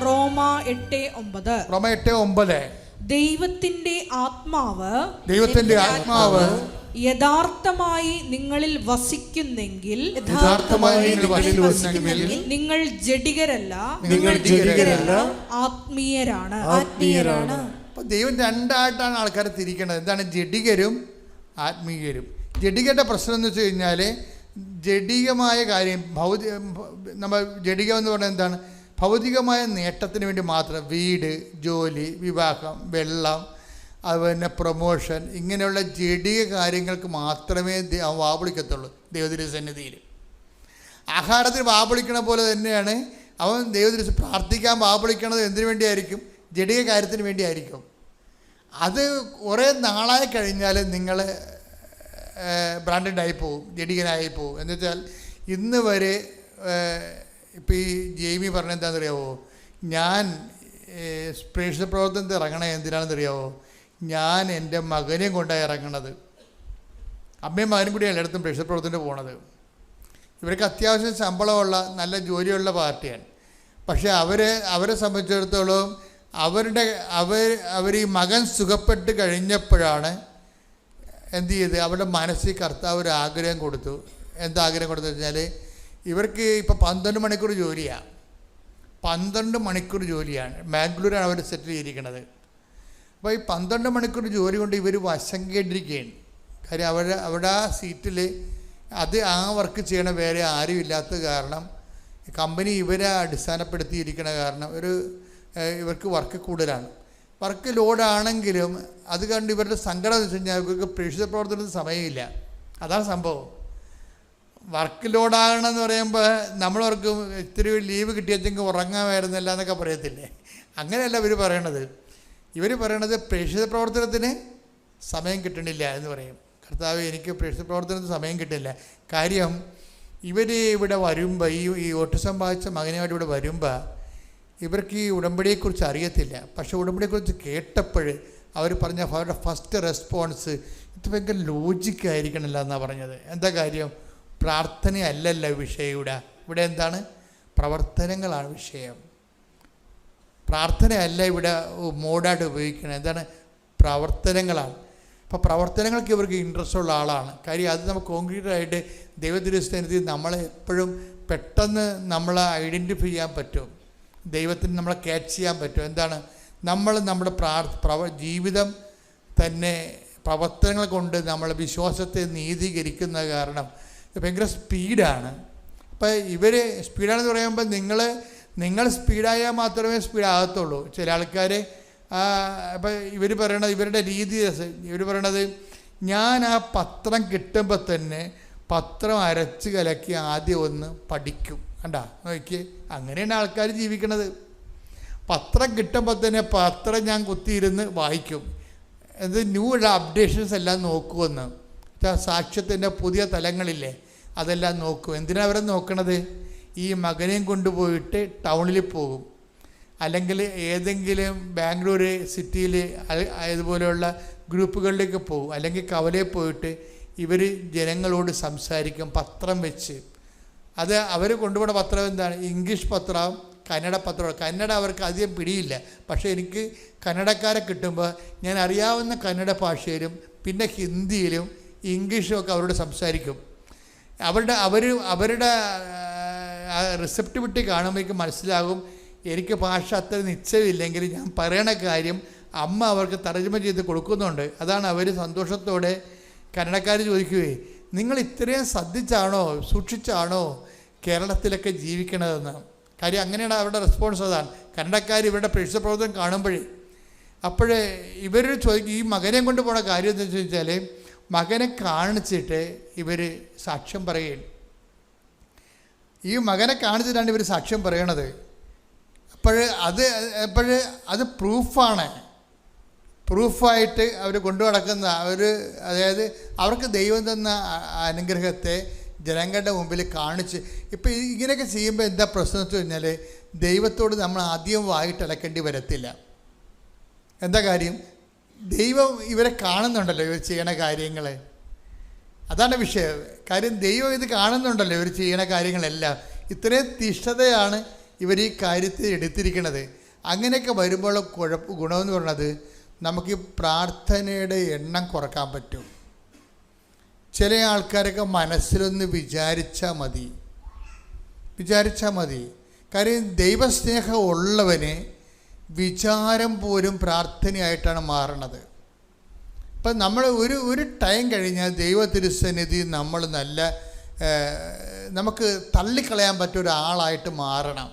റോമ 8:9. ദൈവത്തിന്റെ ആത്മാവ് യഥാർത്ഥമായി നിങ്ങളിൽ വസിക്കുന്നെങ്കിൽ നിങ്ങൾ ജഡികരല്ല, ആത്മീയരാണ്. അപ്പൊ ദൈവം രണ്ടായിട്ടാണ് ആൾക്കാരെ തിരിക്കേണ്ടത്. എന്താണ് ജഡികരും ആത്മീയരും? ജഡികരുടെ പ്രശ്നം എന്ന് വെച്ച് കഴിഞ്ഞാൽ ജഡികമായ കാര്യം നമ്മൾ ജഡികം എന്ന് പറഞ്ഞാൽ എന്താണ്? ഭൗതികമായ നേട്ടത്തിന് വേണ്ടി മാത്രം വീട്, ജോലി, വിവാഹം, വെള്ളം, അതുപോലെ പ്രൊമോഷൻ, ഇങ്ങനെയുള്ള ജഡിക കാര്യങ്ങൾക്ക് മാത്രമേ വാവിളിക്കത്തുള്ളൂ ദൈവത്തിൻ്റെ സന്നിധിയിൽ. ആഹാരത്തിന് വാവിളിക്കണ പോലെ തന്നെയാണ് അവൻ ദൈവത്തിന് പ്രാർത്ഥിക്കാൻ വാവിളിക്കണത്. എന്തിനു വേണ്ടിയായിരിക്കും? ജഡിക കാര്യത്തിന് വേണ്ടിയായിരിക്കും. അത് കുറേ നാളായി കഴിഞ്ഞാൽ നിങ്ങൾ ബ്രാൻഡഡായി പോവും, ജഡികനായി പോവും. എന്ന് വെച്ചാൽ ഇന്ന് വരെ ഇപ്പോൾ ഈ ജെയ്മി പറഞ്ഞ എന്താണെന്നറിയാവോ? ഞാൻ പ്രേക്ഷിത പ്രവർത്തനത്തിൽ ഇറങ്ങണേ എന്തിനാണെന്നറിയാവോ? ഞാൻ എൻ്റെ മകനെയും കൊണ്ടാണ് ഇറങ്ങണത്. അമ്മയും മകനും കൂടി എല്ലായിടത്തും പ്രേക്ഷിത പ്രവർത്തനത്തിന് പോണത്. ഇവർക്ക് അത്യാവശ്യം ശമ്പളമുള്ള നല്ല ജോലിയുള്ള പാർട്ടിയാണ്. പക്ഷേ അവരെ സംബന്ധിച്ചിടത്തോളം അവർ ഈ മകൻ സുഖപ്പെട്ട് കഴിഞ്ഞപ്പോഴാണ് എന്ത് ചെയ്ത് അവരുടെ മനസ്സിൽ കർത്താവ് ഒരു ആഗ്രഹം കൊടുത്തു. എന്താ ആഗ്രഹം കൊടുത്തു വെച്ചാൽ ഇവർക്ക് ഇപ്പോൾ 12 മണിക്കൂർ ജോലിയാണ്. 12 മണിക്കൂർ ജോലിയാണ്. ബാംഗ്ലൂരാണ് അവർ സെറ്റിൽ ചെയ്തിരിക്കുന്നത്. അപ്പോൾ ഈ 12 മണിക്കൂർ ജോലി കൊണ്ട് ഇവർ വശം കേട്ടിരിക്കുകയാണ്. കാര്യം അവിടെ ആ സീറ്റിൽ ആ വർക്ക് ചെയ്യണ വേറെ ആരും ഇല്ലാത്ത കാരണം കമ്പനി ഇവരെ അടിസ്ഥാനപ്പെടുത്തിയിരിക്കണ കാരണം ഇവർക്ക് വർക്ക് കൂടുതലാണ്. വർക്ക് ലോഡാണെങ്കിലും അത് കണ്ട് ഇവരുടെ സങ്കടം എന്ന് വെച്ച് കഴിഞ്ഞാൽ ഇവർക്ക് പ്രേക്ഷിത പ്രവർത്തനത്തിന് സമയമില്ല. അതാണ് സംഭവം. വർക്ക് ലോഡാകണമെന്ന് പറയുമ്പോൾ നമ്മളവർക്ക് ഇത്തിരി ലീവ് കിട്ടിയെങ്കിൽ ഉറങ്ങാമായിരുന്നില്ല എന്നൊക്കെ പറയത്തില്ലേ? അങ്ങനെയല്ല ഇവർ പറയണത്. ഇവർ പറയണത് പ്രേക്ഷിത പ്രവർത്തനത്തിന് സമയം കിട്ടണില്ല എന്ന് പറയും. കർത്താവ്, എനിക്ക് പ്രേക്ഷിത പ്രവർത്തനത്തിന് സമയം കിട്ടില്ല. കാര്യം ഇവർ ഇവിടെ വരുമ്പോൾ ഈ ഓട്ടിസം ബാധിച്ച മകനുമായിട്ട് ഇവിടെ വരുമ്പോൾ ഇവർക്ക് ഈ ഉടമ്പടിയെക്കുറിച്ച് അറിയത്തില്ല. പക്ഷേ ഉടമ്പടിയെക്കുറിച്ച് കേട്ടപ്പോൾ അവർ പറഞ്ഞ അവരുടെ ഫസ്റ്റ് റെസ്പോൺസ് ഇത് ഭയങ്കര ലോജിക്കായിരിക്കണില്ല എന്നാണ് പറഞ്ഞത്. എന്താ കാര്യം? പ്രാർത്ഥനയല്ലല്ലോ വിഷയം. ഇവിടെ എന്താണ്? പ്രവർത്തനങ്ങളാണ് വിഷയം. പ്രാർത്ഥനയല്ല ഇവിടെ മോഡായിട്ട് ഉപയോഗിക്കുന്നത്. എന്താണ്? പ്രവർത്തനങ്ങളാണ്. അപ്പോൾ പ്രവർത്തനങ്ങൾക്ക് ഇവർക്ക് ഇൻട്രസ്റ്റ് ഉള്ള ആളാണ്. കാര്യം അത് നമുക്ക് കോൺക്രീറ്റായിട്ട് ദൈവത്തിൻ്റെ നമ്മളെ എപ്പോഴും പെട്ടെന്ന് നമ്മളെ ഐഡൻറ്റിഫൈ ചെയ്യാൻ പറ്റും. ദൈവത്തിന് നമ്മളെ ക്യാച്ച് ചെയ്യാൻ പറ്റും. എന്താണ്? നമ്മൾ നമ്മുടെ ജീവിതം തന്നെ പ്രവർത്തനങ്ങൾ കൊണ്ട് നമ്മൾ വിശ്വാസത്തെ നീതീകരിക്കുന്ന കാരണം ഭയങ്കര സ്പീഡാണ്. അപ്പോൾ ഇവർ സ്പീഡാണെന്ന് പറയുമ്പോൾ നിങ്ങൾ സ്പീഡായാൽ മാത്രമേ സ്പീഡാകത്തുള്ളൂ. ചില ആൾക്കാർ ഇപ്പം ഇവർ പറയണത് ഇവരുടെ രീതി ഇവർ പറയണത് ഞാൻ ആ പത്രം കിട്ടുമ്പോൾ തന്നെ പത്രം അരച്ച് കലക്കി ആദ്യം ഒന്ന് പഠിക്കും. കണ്ടാ നോക്കി, അങ്ങനെയാണ് ആൾക്കാർ ജീവിക്കണത്. പത്രം കിട്ടുമ്പോൾ തന്നെ പത്രം ഞാൻ കുത്തിയിരുന്ന് വായിക്കും. ഇത് ന്യൂ അപ്ഡേഷൻസ് എല്ലാം നോക്കുമെന്ന്. സാക്ഷ്യത്തിൻ്റെ പുതിയ തലങ്ങളില്ലേ അതെല്ലാം നോക്കും. എന്തിനാണ് അവരെ നോക്കണത്? ഈ മകനെയും കൊണ്ടുപോയിട്ട് ടൗണിൽ പോകും, അല്ലെങ്കിൽ ഏതെങ്കിലും ബാംഗ്ലൂർ സിറ്റിയിൽ ഇതുപോലെയുള്ള ഗ്രൂപ്പുകളിലേക്ക് പോകും, അല്ലെങ്കിൽ കവലയിൽ പോയിട്ട് ഇവർ ജനങ്ങളോട് സംസാരിക്കും പത്രം വെച്ച്. അത് അവർ കൊണ്ടുപോകുന്ന പത്രം എന്താണ്? ഇംഗ്ലീഷ് പത്രം, കന്നഡ പത്രം. കന്നഡ അവർക്ക് അധികം പിടിയില്ല. പക്ഷേ എനിക്ക് കന്നഡക്കാരെ കിട്ടുമ്പോൾ ഞാൻ അറിയാവുന്ന കന്നഡ ഭാഷയിലും പിന്നെ ഹിന്ദിയിലും ഇംഗ്ലീഷും ഒക്കെ അവരോട് സംസാരിക്കും. അവരുടെ റിസപ്റ്റിവിറ്റി കാണുമ്പോഴേക്കും മനസ്സിലാകും എനിക്ക് ഭാഷ അത്ര നിശ്ചയമില്ലെങ്കിൽ ഞാൻ പറയണ കാര്യം അമ്മ അവർക്ക് തർജ്ജമ ചെയ്ത് കൊടുക്കുന്നുണ്ട്. അതാണ് അവർ സന്തോഷത്തോടെ കന്നഡക്കാർ ചോദിക്കുകയെ, നിങ്ങൾ ഇത്രയും ശ്രദ്ധിച്ചാണോ സൂക്ഷിച്ചാണോ കേരളത്തിലൊക്കെ ജീവിക്കണതെന്ന്. കാര്യം അങ്ങനെയാണ് അവരുടെ റെസ്പോൺസ്. അതാണ് കന്നഡക്കാർ ഇവരുടെ പ്രേക്ഷിത പ്രവർത്തനം കാണുമ്പോഴേ. അപ്പോഴേ ഇവർ ചോദിക്കും ഈ മകനെ കൊണ്ട് പോണ കാര്യം എന്താണെന്ന് വെച്ചാൽ മകനെ കാണിച്ചിട്ട് ഇവർ സാക്ഷ്യം പറയുകയാണ്. ഈ മകനെ കാണിച്ചിട്ടാണ് ഇവർ സാക്ഷ്യം പറയണത്. അത് പ്രൂഫായിട്ട് അവർ കൊണ്ടു നടക്കുന്ന അതായത് അവർക്ക് ദൈവം തന്ന അനുഗ്രഹത്തെ ജനങ്ങളുടെ മുമ്പിൽ കാണിച്ച്. ഇപ്പം ഇങ്ങനെയൊക്കെ ചെയ്യുമ്പോൾ എന്താ പ്രശ്നം എന്ന് വെച്ച് കഴിഞ്ഞാൽ ദൈവത്തോട് നമ്മൾ ആദ്യം വായിട്ടടക്കേണ്ടി വരത്തില്ല. എന്താ കാര്യം? ദൈവം ഇവരെ കാണുന്നുണ്ടല്ലോ ഇവർ ചെയ്യണ കാര്യങ്ങൾ. അതാണ് വിഷയം. കാര്യം ദൈവം ഇത് കാണുന്നുണ്ടല്ലോ ഇവർ ചെയ്യണ കാര്യങ്ങളെല്ലാം. ഇത്രയും തീഷ്ണതയാണ് ഇവർ ഈ കാര്യത്തിൽ എടുത്തിരിക്കുന്നത്. അങ്ങനെയൊക്കെ വരുമ്പോൾ ഗുണമെന്ന് പറയുന്നത് നമുക്ക് ഈ പ്രാർത്ഥനയുടെ എണ്ണം കുറക്കാൻ പറ്റും. ചില ആൾക്കാരൊക്കെ മനസ്സിലൊന്ന് വിചാരിച്ചാൽ മതി. കാര്യം ദൈവസ്നേഹം ഉള്ളവന് വിചാരം പോലും പ്രാർത്ഥനയായിട്ടാണ് മാറണത്. ഇപ്പം നമ്മൾ ഒരു ടൈം കഴിഞ്ഞാൽ ദൈവ തിരുസന്നിധി നമ്മൾ നല്ല നമുക്ക് തള്ളിക്കളയാൻ പറ്റിയ ഒരാളായിട്ട് മാറണം.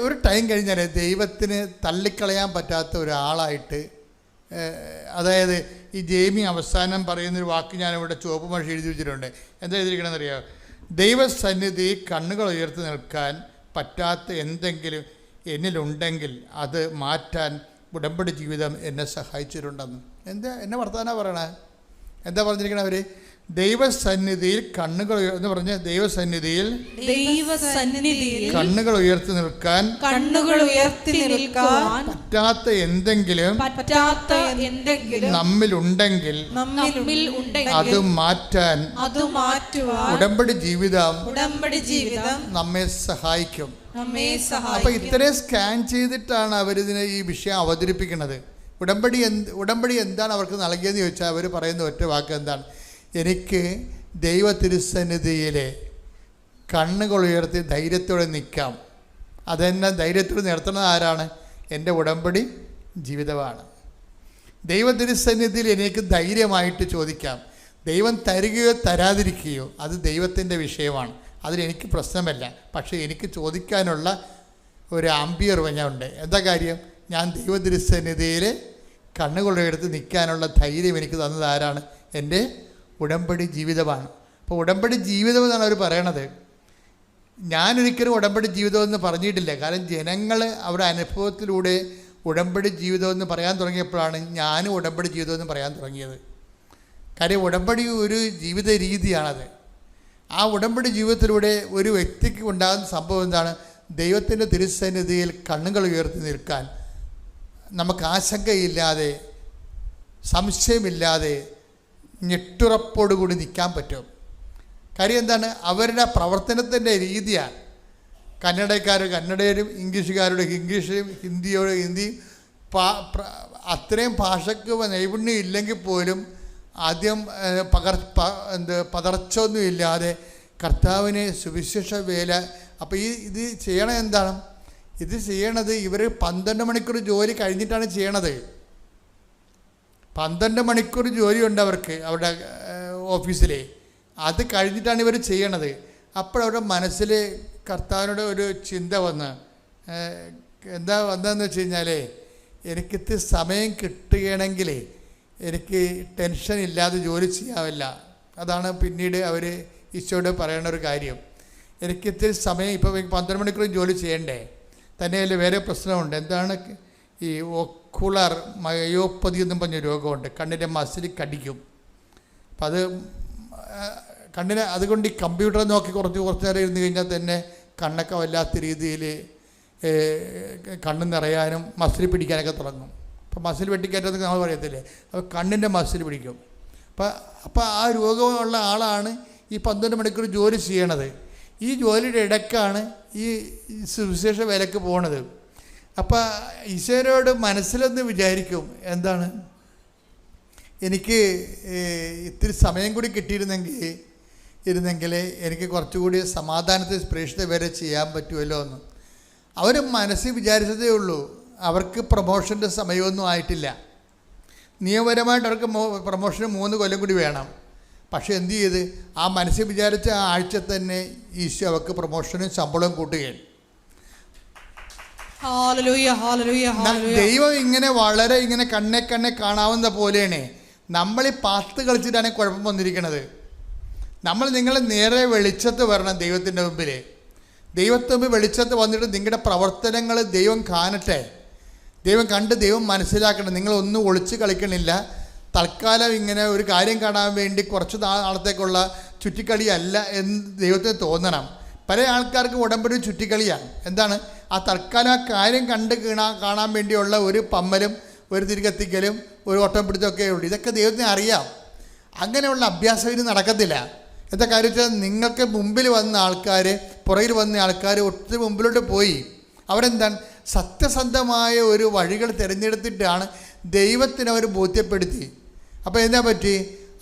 ഒരു ടൈം കഴിഞ്ഞാൽ ദൈവത്തിന് തള്ളിക്കളയാൻ പറ്റാത്ത ഒരാളായിട്ട്, അതായത് ഈ ജെയ്മി അവസാനം പറയുന്നൊരു വാക്ക് ഞാനിവിടെ ചുവപ്പ് മഷി എഴുതി വെച്ചിട്ടുണ്ട്. എന്താ എഴുതിയിരിക്കണമെന്നറിയാമോ? ദൈവസന്നിധി കണ്ണുകൾ ഉയർത്തി നിൽക്കാൻ പറ്റാത്ത എന്തെങ്കിലും എന്നിലുണ്ടെങ്കിൽ അത് മാറ്റാൻ ഉടമ്പടി ജീവിതം എന്നെ സഹായിച്ചിട്ടുണ്ടെന്ന്. എന്നെ വർത്തമാനം പറയണേ. എന്താ പറഞ്ഞിരിക്കണേ അവർ? ദൈവസന്നിധിയിൽ കണ്ണുകൾ എന്ന് പറഞ്ഞ് ദൈവസന്നിധിയിൽ കണ്ണുകൾ ഉയർത്തി നിൽക്കാൻ പറ്റാത്ത എന്തെങ്കിലും നമ്മിലുണ്ടെങ്കിൽ അത് മാറ്റാൻ ഉടമ്പടി ജീവിതം നമ്മെ സഹായിക്കും. അപ്പൊ ഇത്രയും സ്കാൻ ചെയ്തിട്ടാണ് അവരിതിനെ ഈ വിഷയം അവതരിപ്പിക്കുന്നത്. ഉടമ്പടി എന്താണ് അവർക്ക് നൽകിയതെന്ന് ചോദിച്ചാൽ അവർ പറയുന്ന ഒറ്റ വാക്ക് എന്താണ്? എനിക്ക് ദൈവ തിരുസന്നിധിയിലെ കണ്ണുകൾ ഉയർത്തി ധൈര്യത്തോടെ നിൽക്കാം. അതെന്നെ ധൈര്യത്തോടെ നിർത്തുന്നത് ആരാണ്? എൻ്റെ ഉടമ്പടി ജീവിതമാണ്. ദൈവ തിരുസന്നിധിയിൽ എനിക്ക് ധൈര്യമായിട്ട് ചോദിക്കാം. ദൈവം തരികയോ തരാതിരിക്കുകയോ അത് ദൈവത്തിൻ്റെ വിഷയമാണ്. അതിലെനിക്ക് പ്രശ്നമല്ല. പക്ഷേ എനിക്ക് ചോദിക്കാനുള്ള ഒരു ആംബിയർ ഉണ്ട്. എന്താ കാര്യം? ഞാൻ ദൈവ തിരുസന്നിധിയിൽ കണ്ണുകൾ ഉയർത്തി നിൽക്കാനുള്ള ധൈര്യം എനിക്ക് തന്നത് ആരാണ്? എൻ്റെ ഉടമ്പടി ജീവിതമാണ്. അപ്പോൾ ഉടമ്പടി ജീവിതം എന്നാണ് അവർ പറയണത്. ഞാനൊരിക്കലും ഉടമ്പടി ജീവിതമെന്ന് പറഞ്ഞിട്ടില്ല. കാരണം ജനങ്ങൾ അവരുടെ അനുഭവത്തിലൂടെ ഉടമ്പടി ജീവിതമെന്ന് പറയാൻ തുടങ്ങിയപ്പോഴാണ് ഞാനും ഉടമ്പടി ജീവിതമെന്ന് പറയാൻ തുടങ്ങിയത്. കാര്യം ഉടമ്പടി ഒരു ജീവിത രീതിയാണത്. ആ ഉടമ്പടി ജീവിതത്തിലൂടെ ഒരു വ്യക്തിക്ക് ഉണ്ടാകുന്ന സംഭവം എന്താണ്? ദൈവത്തിൻ്റെ തിരുസന്നിധിയിൽ കണ്ണുകൾ ഉയർത്തി നിൽക്കാൻ നമുക്ക് ആശങ്കയില്ലാതെ, സംശയമില്ലാതെ, ഞെട്ടുറപ്പോടുകൂടി നിൽക്കാൻ പറ്റും. കാര്യം എന്താണ്? അവരുടെ പ്രവർത്തനത്തിൻ്റെ രീതിയാണ്. കന്നഡയും ഇംഗ്ലീഷുകാരുടെ ഇംഗ്ലീഷും ഹിന്ദിയും അത്രയും ഭാഷയ്ക്ക് നൈപുണ്യം ഇല്ലെങ്കിൽ പോലും ആദ്യം പതർച്ചൊന്നും ഇല്ലാതെ കർത്താവിനെ സുവിശേഷ വേല. അപ്പോൾ ഇത് ചെയ്യണത് എന്താണ്? ഇത് ചെയ്യണത് ഇവർ 12 മണിക്കൂർ ജോലി കഴിഞ്ഞിട്ടാണ് ചെയ്യണത്. 12 മണിക്കൂർ ജോലിയുണ്ട് അവർക്ക് അവരുടെ ഓഫീസിൽ. അത് കഴിഞ്ഞിട്ടാണ് ഇവർ ചെയ്യണത്. അപ്പോഴവരുടെ മനസ്സിൽ കർത്താവിനോട് ഒരു ചിന്ത വന്നതെന്ന് വെച്ച് കഴിഞ്ഞാൽ, എനിക്കിത് സമയം കിട്ടുകയാണെങ്കിൽ എനിക്ക് ടെൻഷൻ ഇല്ലാതെ ജോലി ചെയ്യാവില്ല. അതാണ് പിന്നീട് അവർ ഈശോയോട് പറയണ ഒരു കാര്യം. എനിക്കിത്തിരി സമയം, ഇപ്പോൾ 12 മണിക്കൂർ ജോലി ചെയ്യണ്ടേ. തന്നെയല്ല വേറെ പ്രശ്നമുണ്ട്. എന്താണ്? ഈ ഒക്കുലർ മയോപ്പതി എന്നും പറഞ്ഞ രോഗമുണ്ട്. കണ്ണിൻ്റെ മസിൽ കടിക്കും. അപ്പം അത് കണ്ണിന്, അതുകൊണ്ട് ഈ കമ്പ്യൂട്ടർ നോക്കി കുറച്ച് നേരം ഇരുന്ന് കഴിഞ്ഞാൽ തന്നെ കണ്ണൊക്കെ വല്ലാത്ത രീതിയിൽ കണ്ണ് നിറയാനും മസിൽ പിടിക്കാനൊക്കെ തുടങ്ങും. അപ്പോൾ മസിൽ വെട്ടിക്കയറ്റെന്നൊക്കെ നമ്മൾ പറയത്തില്ലേ, അപ്പോൾ കണ്ണിൻ്റെ മസിൽ പിടിക്കും. അപ്പോൾ ആ രോഗമുള്ള ആളാണ് ഈ 12 മണിക്കൂർ ജോലി ചെയ്യണത്. ഈ ജോലിയുടെ ഇടയ്ക്കാണ് ഈ സുവിശേഷ വേലയ്ക്ക് പോണത്. അപ്പോൾ ഈശോയോട് മനസ്സിലൊന്ന് വിചാരിക്കും, എന്താണ്, എനിക്ക് ഇത്തിരി സമയം കൂടി കിട്ടിയിരുന്നെങ്കിൽ എനിക്ക് കുറച്ചുകൂടി സമാധാനത്തിൽ പ്രേക്ഷിത വരെ ചെയ്യാൻ പറ്റുമല്ലോ എന്ന്. അവർ മനസ്സിൽ വിചാരിച്ചതേ ഉള്ളൂ. അവർക്ക് പ്രമോഷൻ്റെ സമയമൊന്നും ആയിട്ടില്ല. നിയമപരമായിട്ട് അവർക്ക് പ്രമോഷന് 3 കൊല്ലം കൂടി വേണം. പക്ഷേ എന്ത് ചെയ്ത്, ആ മനസ്സിൽ വിചാരിച്ച ആ ആഴ്ച തന്നെ ഈശോ അവർക്ക് പ്രമോഷനും ശമ്പളവും കൂട്ടുകയാണ്. ദൈവം ഇങ്ങനെ വളരെ ഇങ്ങനെ കണ്ണെ കാണാവുന്ന പോലെയാണ്. നമ്മൾ ഈ പാത്ത് കളിച്ചിട്ടാണ് കുഴപ്പം വന്നിരിക്കുന്നത്. നിങ്ങൾ നേരെ വെളിച്ചത്ത് വരണം ദൈവത്തിൻ്റെ മുമ്പിൽ. ദൈവത്തിൻ്റെ മുമ്പിൽ വെളിച്ചത്ത് വന്നിട്ട് നിങ്ങളുടെ പ്രവർത്തനങ്ങൾ ദൈവം കാണട്ടെ. ദൈവം കണ്ട് ദൈവം മനസ്സിലാക്കണം. നിങ്ങളൊന്നും ഒളിച്ച് കളിക്കണില്ല. തൽക്കാലം ഇങ്ങനെ ഒരു കാര്യം കാണാൻ വേണ്ടി കുറച്ച് നാളത്തേക്കുള്ള ചുറ്റിക്കളിയല്ല എന്ന് ദൈവത്തിന് തോന്നണം. പല ആൾക്കാർക്ക് ഉടമ്പടി ചുറ്റിക്കളിയാണ്. എന്താണ്? ആ തൽക്കാലം ആ കാര്യം കാണാൻ വേണ്ടിയുള്ള ഒരു പമ്മലും ഒരു തിരികത്തിക്കലും ഒരു ഓട്ടം പിടുത്തമൊക്കെ ഉള്ളൂ. ഇതൊക്കെ ദൈവത്തിന് അറിയാം. അങ്ങനെയുള്ള അഭ്യാസം ഇത് നടക്കത്തില്ല. എന്താ കാര്യം വെച്ചാൽ നിങ്ങൾക്ക് മുമ്പിൽ വന്ന ആൾക്കാർ, പുറകിൽ വന്ന ആൾക്കാർ ഒത്തിരി മുമ്പിലോട്ട് പോയി. അവരെന്താണ് സത്യസന്ധമായ ഒരു വഴികൾ തിരഞ്ഞെടുത്തിട്ടാണ് ദൈവത്തിന് അവർ ബോധ്യപ്പെടുത്തി. അപ്പോൾ എന്താ പറ്റി,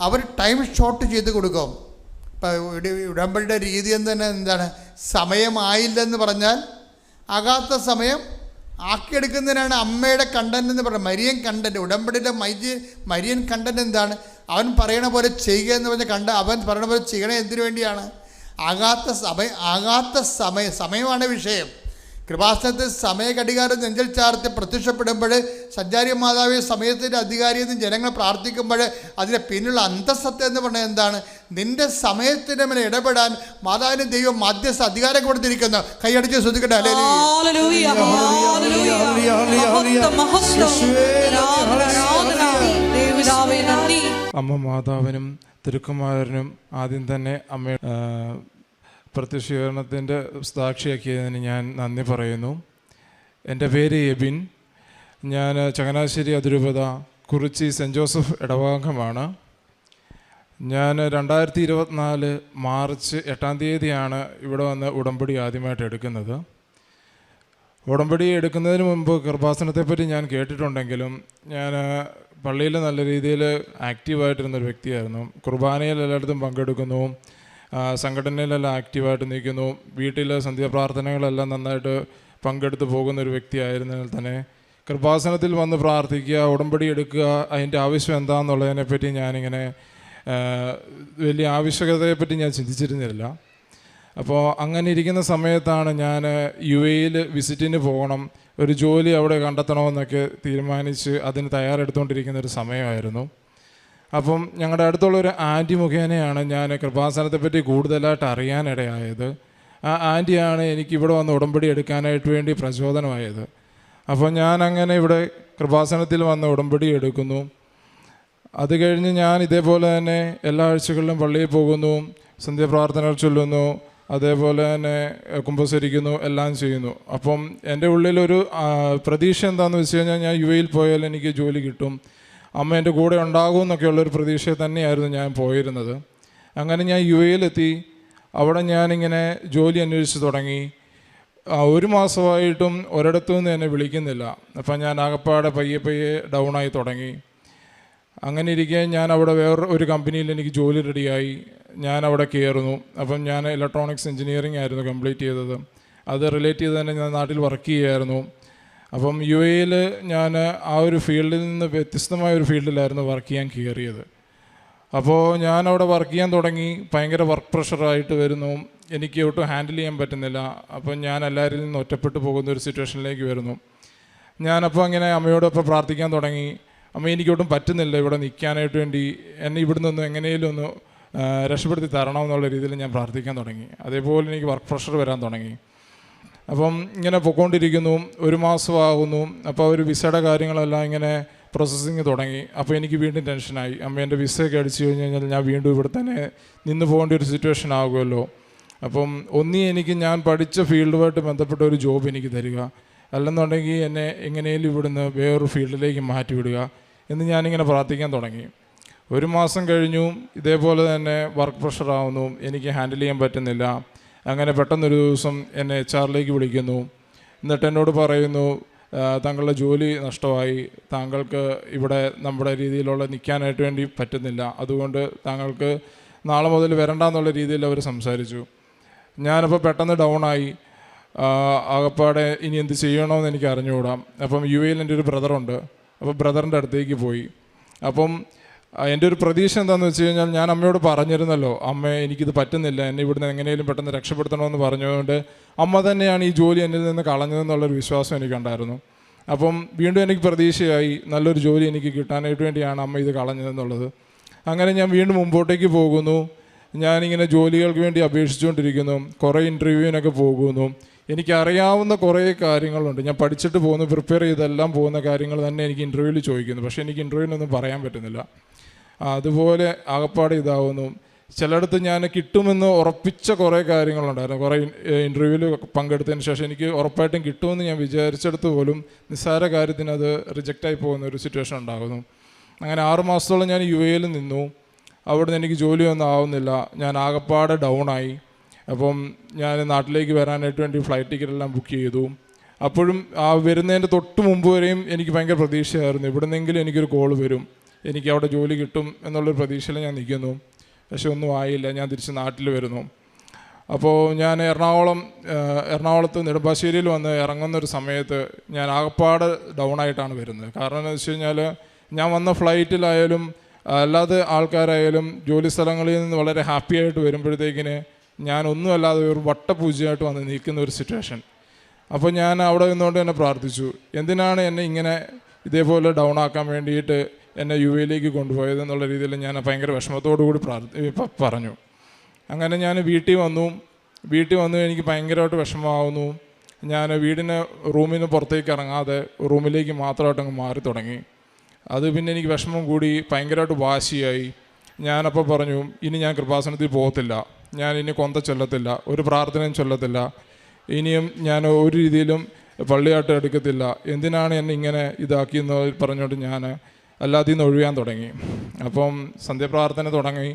അവർ ടൈം ഷോർട്ട് ചെയ്ത് കൊടുക്കും. ഇപ്പം ഉടമ്പടിയുടെ രീതി എന്ന് തന്നെ എന്താണ്, സമയമായില്ലെന്ന് പറഞ്ഞാൽ ആകാത്ത സമയം ആക്കിയെടുക്കുന്നതിനാണ് അമ്മയുടെ കണ്ടന്റ് എന്ന് പറയുന്നത്. മരിയൻ കണ്ടന്റ്, ഉടമ്പടിയുടെ മരിയൻ കണ്ടന്റ് എന്താണ്, അവൻ പറയണ പോലെ ചെയ്യുക എന്ന് പറഞ്ഞ അവൻ പറയണ പോലെ ചെയ്യണേ എന്തിനു വേണ്ടിയാണ്? ആകാത്ത സമയമാണ് വിഷയം. കൃപാസനത്തിൽ സമയഘടികാരം നെഞ്ചൽ ചാർത്തി പ്രത്യക്ഷപ്പെടുമ്പോൾ സഞ്ചാരി മാതാവ് സമയത്തിൻ്റെ അധികാരി എന്ന് ജനങ്ങൾ പ്രാർത്ഥിക്കുമ്പോൾ അതിൻ്റെ പിന്നിലുള്ള അന്തസ്സത്ത എന്ന് പറഞ്ഞാൽ എന്താണ്, നിന്റെ സമയത്തിൻ്റെ മേലെ ഇടപെടാൻ മാതാവിന് ദൈവം മധ്യസ്ഥ അധികാരം കൊടുത്തിരിക്കുന്നു. കൈയടിച്ച് ശ്രദ്ധിക്കട്ടെ. അമ്മ മാതാവിനും തിരുക്കുമാരനും ആദ്യം തന്നെ അമ്മ പ്രത്യക്ഷീകരണത്തിൻ്റെ സാക്ഷിയാക്കിയതിന് ഞാൻ നന്ദി പറയുന്നു. എൻ്റെ പേര് എബിൻ. ഞാൻ ചങ്ങനാശ്ശേരി അതിരൂപത കുറിച്ചി സെൻറ്റ് ജോസഫ് ഇടവകമാണ്. ഞാൻ 2024 മാർച്ച് 8-ാം തീയതിയാണ് ഇവിടെ വന്ന് ഉടമ്പടി ആദ്യമായിട്ട് എടുക്കുന്നത്. ഉടമ്പടി എടുക്കുന്നതിന് മുമ്പ് കൃപാസനത്തെപ്പറ്റി ഞാൻ കേട്ടിട്ടുണ്ടെങ്കിലും ഞാൻ പള്ളിയിൽ നല്ല രീതിയിൽ ആക്റ്റീവായിട്ടിരുന്നൊരു വ്യക്തിയായിരുന്നു. കുർബാനയിൽ എല്ലായിടത്തും പങ്കെടുക്കുന്നു, സംഘടനയിലെല്ലാം ആക്റ്റീവായിട്ട് നിൽക്കുന്നു, വീട്ടിലെ സന്ധ്യാപ്രാർത്ഥനകളെല്ലാം നന്നായിട്ട് പങ്കെടുത്ത് പോകുന്നൊരു വ്യക്തിയായിരുന്നതിൽ തന്നെ കൃപാസനത്തിൽ വന്ന് പ്രാർത്ഥിക്കുക, ഉടമ്പടി എടുക്കുക, അതിൻ്റെ ആവശ്യം എന്താണെന്നുള്ളതിനെപ്പറ്റി ഞാനിങ്ങനെ വലിയ ആവശ്യകതയെപ്പറ്റി ഞാൻ ചിന്തിച്ചിരുന്നില്ല. അപ്പോൾ അങ്ങനെ ഇരിക്കുന്ന സമയത്താണ് ഞാൻ UAE വിസിറ്റിന് പോകണം, ഒരു ജോലി അവിടെ കണ്ടെത്തണമെന്നൊക്കെ തീരുമാനിച്ച് അതിന് തയ്യാറെടുത്തുകൊണ്ടിരിക്കുന്ന ഒരു സമയമായിരുന്നു. അപ്പം ഞങ്ങളുടെ അടുത്തുള്ളൊരു ആൻറ്റി മുഖേനയാണ് ഞാൻ കൃപാസനത്തെപ്പറ്റി കൂടുതലായിട്ട് അറിയാനിടയായത്. ആ ആൻറ്റിയാണ് എനിക്കിവിടെ വന്ന് ഉടമ്പടി എടുക്കാനായിട്ട് വേണ്ടി പ്രചോദനമായത്. അപ്പോൾ ഞാൻ അങ്ങനെ ഇവിടെ കൃപാസനത്തിൽ വന്ന് ഉടമ്പടി എടുക്കുന്നു. അത് കഴിഞ്ഞ് ഞാൻ ഇതേപോലെ തന്നെ എല്ലാ ആഴ്ചകളിലും പള്ളിയിൽ പോകുന്നു, സന്ധ്യാപ്രാർത്ഥനകൾ ചൊല്ലുന്നു, അതേപോലെ തന്നെ കുമ്പസരിക്കുന്നു, എല്ലാം ചെയ്യുന്നു. അപ്പം എൻ്റെ ഉള്ളിലൊരു പ്രതീക്ഷ എന്താണെന്ന് വെച്ച് കഴിഞ്ഞാൽ ഞാൻ UAE പോയാൽ എനിക്ക് ജോലി കിട്ടും, അമ്മ എൻ്റെ കൂടെ ഉണ്ടാകും എന്നൊക്കെയുള്ളൊരു പ്രതീക്ഷ തന്നെയായിരുന്നു ഞാൻ പോയിരുന്നത്. അങ്ങനെ ഞാൻ UAE അവിടെ ഞാനിങ്ങനെ ജോലി അന്വേഷിച്ച് തുടങ്ങി. 1 മാസമായിട്ടും ഒരിടത്തു നിന്ന് എന്നെ വിളിക്കുന്നില്ല. അപ്പം ഞാൻ ആകപ്പാടെ പയ്യെ ഡൗണായി തുടങ്ങി. അങ്ങനെ ഇരിക്കെ ഞാൻ അവിടെ ഒരു കമ്പനിയിൽ എനിക്ക് ജോലി റെഡിയായി. ഞാൻ അവിടെ കയറുന്നു. അപ്പം ഞാൻ ഇലക്ട്രോണിക്സ് എഞ്ചിനീയറിംഗ് ആയിരുന്നു കംപ്ലീറ്റ് ചെയ്തത്. അത് റിലേറ്റ് ചെയ്ത് തന്നെ ഞാൻ നാട്ടിൽ വർക്ക് ചെയ്യുമായിരുന്നു. അപ്പം UAE ഞാൻ ആ ഒരു ഫീൽഡിൽ നിന്ന് വ്യത്യസ്തമായ ഒരു ഫീൽഡിലായിരുന്നു വർക്ക് ചെയ്യാൻ കയറിയത്. അപ്പോൾ ഞാൻ അവിടെ വർക്ക് ചെയ്യാൻ തുടങ്ങി. ഭയങ്കര വർക്ക് പ്രഷറായിട്ട് വരുന്നു, എനിക്ക് ഒട്ടും ഹാൻഡിൽ ചെയ്യാൻ പറ്റുന്നില്ല. അപ്പം ഞാൻ എല്ലാവരിൽ നിന്ന് ഒറ്റപ്പെട്ടു പോകുന്ന ഒരു സിറ്റുവേഷനിലേക്ക് വരുന്നു. ഞാനപ്പോൾ അങ്ങനെ അമ്മയോടൊപ്പം പ്രാർത്ഥിക്കാൻ തുടങ്ങി. അമ്മ എനിക്കൊട്ടും പറ്റുന്നില്ല ഇവിടെ നിൽക്കാനായിട്ട് വേണ്ടി, എന്നെ ഇവിടെ നിന്ന് എങ്ങനെയും ഒന്ന് രക്ഷപ്പെടുത്തി തരണമെന്നുള്ള രീതിയിൽ ഞാൻ പ്രാർത്ഥിക്കാൻ തുടങ്ങി. അതേപോലെ എനിക്ക് വർക്ക് പ്രഷർ വരാൻ തുടങ്ങി. അപ്പം ഇങ്ങനെ പൊയ്ക്കൊണ്ടിരിക്കുന്നു. 1 മാസമാകുന്നു. അപ്പോൾ ഒരു വിസയുടെ കാര്യങ്ങളെല്ലാം ഇങ്ങനെ പ്രോസസ്സിങ് തുടങ്ങി. അപ്പോൾ എനിക്ക് വീണ്ടും ടെൻഷനായി. അമ്മ എൻ്റെ വിസയൊക്കെ അടിച്ചു കഴിഞ്ഞാൽ ഞാൻ വീണ്ടും ഇവിടെ തന്നെ നിന്ന് പോകേണ്ട ഒരു സിറ്റുവേഷൻ ആകുമല്ലോ. അപ്പം എനിക്ക് ഞാൻ പഠിച്ച ഫീൽഡുമായിട്ട് ബന്ധപ്പെട്ട ഒരു ജോബ് എനിക്ക് തരിക, അല്ലെന്നുണ്ടെങ്കിൽ എന്നെ എങ്ങനെയും ഇവിടുന്ന് വേറൊരു ഫീൽഡിലേക്ക് മാറ്റിവിടുക എന്ന് ഞാനിങ്ങനെ പ്രാർത്ഥിക്കാൻ തുടങ്ങി. 1 മാസം കഴിഞ്ഞു. ഇതേപോലെ തന്നെ വർക്ക് പ്രഷറാവുന്നു, എനിക്ക് ഹാൻഡിൽ ചെയ്യാൻ പറ്റുന്നില്ല. അങ്ങനെ പെട്ടെന്നൊരു ദിവസം എന്നെ HR വിളിക്കുന്നു. എന്നിട്ട് എന്നോട് പറയുന്നു, താങ്കളുടെ ജോലി നഷ്ടമായി, താങ്കൾക്ക് ഇവിടെ നമ്മുടെ രീതിയിലുള്ള നിൽക്കാനായിട്ട് വേണ്ടി പറ്റുന്നില്ല, അതുകൊണ്ട് താങ്കൾക്ക് നാളെ മുതൽ വരണ്ടെന്നുള്ള രീതിയിൽ അവർ സംസാരിച്ചു. ഞാനപ്പോൾ പെട്ടെന്ന് ഡൗണായി. ആകപ്പാടെ ഇനി എന്ത് ചെയ്യണമെന്ന് എനിക്ക് അറിഞ്ഞുകൂടാം. അപ്പം UAE എൻ്റെ ഒരു ബ്രദറുണ്ട്. അപ്പോൾ ബ്രദറിൻ്റെ അടുത്തേക്ക് പോയി. അപ്പം എൻ്റെ ഒരു പ്രതീക്ഷ എന്താണെന്ന് വെച്ച് കഴിഞ്ഞാൽ ഞാൻ അമ്മയോട് പറഞ്ഞിരുന്നല്ലോ, അമ്മ എനിക്കിത് പറ്റുന്നില്ല, എന്നെ ഇവിടുന്ന് എങ്ങനെയും പെട്ടെന്ന് രക്ഷപ്പെടുത്തണമെന്ന് പറഞ്ഞതുകൊണ്ട് അമ്മ തന്നെയാണ് ഈ ജോലി എന്നിൽ നിന്ന് കളഞ്ഞതെന്നുള്ളൊരു വിശ്വാസം എനിക്കുണ്ടായിരുന്നു. അപ്പം വീണ്ടും എനിക്ക് പ്രതീക്ഷയായി, നല്ലൊരു ജോലി എനിക്ക് കിട്ടാനായിട്ട് വേണ്ടിയാണ് അമ്മ ഇത് കളഞ്ഞതെന്നുള്ളത്. അങ്ങനെ ഞാൻ വീണ്ടും മുമ്പോട്ടേക്ക് പോകുന്നു. ഞാനിങ്ങനെ ജോലികൾക്ക് വേണ്ടി അപേക്ഷിച്ചുകൊണ്ടിരിക്കുന്നു, കുറേ ഇൻ്റർവ്യൂവിനൊക്കെ പോകുന്നു. എനിക്കറിയാവുന്ന കുറേ കാര്യങ്ങളുണ്ട്, ഞാൻ പഠിച്ചിട്ട് പോകുന്നു, പ്രിപ്പയർ ചെയ്തെല്ലാം പോകുന്ന കാര്യങ്ങൾ തന്നെ എനിക്ക് ഇൻ്റർവ്യൂവിൽ ചോദിക്കുന്നു. പക്ഷേ എനിക്ക് ഇൻ്റർവ്യൂവിനൊന്നും പറയാൻ പറ്റുന്നില്ല. അതുപോലെ ആകപ്പാടെ ഇതാവുന്നു. ചിലയിടത്ത് ഞാൻ കിട്ടുമെന്ന് ഉറപ്പിച്ച കുറേ കാര്യങ്ങളുണ്ടായിരുന്നു. കുറേ ഇൻ്റർവ്യൂവിൽ പങ്കെടുത്തതിന് ശേഷം എനിക്ക് ഉറപ്പായിട്ടും കിട്ടുമെന്ന് ഞാൻ വിചാരിച്ചെടുത്ത് പോലും നിസ്സാര കാര്യത്തിന് അത് റിജക്റ്റായി പോകുന്ന ഒരു സിറ്റുവേഷൻ ഉണ്ടാകുന്നു. അങ്ങനെ 6 മാസത്തോളം ഞാൻ UAE നിന്നു. അവിടുന്ന് എനിക്ക് ജോലിയൊന്നും ആവുന്നില്ല. ഞാൻ ആകപ്പാടെ ഡൗണായി. അപ്പം ഞാൻ നാട്ടിലേക്ക് വരാനായിട്ട് വേണ്ടി ഫ്ലൈറ്റ് ടിക്കറ്റെല്ലാം ബുക്ക് ചെയ്തു. അപ്പോഴും ആ വരുന്നതിൻ്റെ തൊട്ട് മുമ്പ് വരെയും എനിക്ക് ഭയങ്കര പ്രതീക്ഷയായിരുന്നു, ഇവിടെ നിന്നെങ്കിലും എനിക്കൊരു കോൾ വരും, എനിക്ക് അവിടെ ജോലി കിട്ടും എന്നുള്ളൊരു പ്രതീക്ഷയിൽ ഞാൻ നിൽക്കുന്നു. പക്ഷെ ഒന്നും ആയില്ല. ഞാൻ തിരിച്ച് നാട്ടിൽ വരുന്നു. അപ്പോൾ ഞാൻ എറണാകുളത്ത് നെടുമ്പാശ്ശേരിയിൽ വന്ന് ഇറങ്ങുന്നൊരു സമയത്ത് ഞാൻ ആകപ്പാട് ഡൗണായിട്ടാണ് വരുന്നത്. കാരണം എന്താണെന്ന് വെച്ച് കഴിഞ്ഞാൽ ഞാൻ വന്ന ഫ്ലൈറ്റിലായാലും അല്ലാതെ ആൾക്കാരായാലും ജോലി സ്ഥലങ്ങളിൽ നിന്ന് വളരെ ഹാപ്പി ആയിട്ട് വരുമ്പോഴത്തേക്കിന് ഞാനൊന്നും അല്ലാതെ ഒരു വട്ടപൂജയായിട്ട് വന്ന് നിൽക്കുന്ന ഒരു സിറ്റുവേഷൻ. അപ്പോൾ ഞാൻ അവിടെ നിന്നുകൊണ്ട് തന്നെ പ്രാർത്ഥിച്ചു, എന്തിനാണ് എന്നെ ഇങ്ങനെ ഇതേപോലെ ഡൗൺ ആക്കാൻ വേണ്ടിയിട്ട് എന്നെ യു എയിലേക്ക് കൊണ്ടുപോയത് എന്നുള്ള രീതിയിൽ ഞാൻ ഭയങ്കര വിഷമത്തോടു കൂടി പറഞ്ഞു. അങ്ങനെ ഞാൻ വീട്ടിൽ വന്നു എനിക്ക് ഭയങ്കരമായിട്ട് വിഷമമാവുന്നു. ഞാൻ റൂമിൽ നിന്ന് പുറത്തേക്ക് ഇറങ്ങാതെ റൂമിലേക്ക് മാത്രമായിട്ട് അങ്ങ് മാറി തുടങ്ങി. അത് പിന്നെ എനിക്ക് വിഷമം കൂടി ഭയങ്കരമായിട്ട് വാശിയായി. ഞാനപ്പോൾ പറഞ്ഞു, ഇനി ഞാൻ കൃപാസനത്തിൽ പോകത്തില്ല, ഞാൻ ഇനി കൊന്ത ചൊല്ലത്തില്ല, ഒരു പ്രാർത്ഥനയും ചൊല്ലത്തില്ല, ഇനിയും ഞാൻ ഒരു രീതിയിലും പള്ളിയായിട്ട് എടുക്കത്തില്ല, എന്തിനാണ് എന്നെ ഇങ്ങനെ ഇതാക്കിയെന്ന് പറഞ്ഞുകൊണ്ട് ഞാൻ അല്ലാതെ നിന്ന് ഒഴിയാൻ തുടങ്ങി. അപ്പം സന്ധ്യപ്രാർത്ഥന തുടങ്ങി,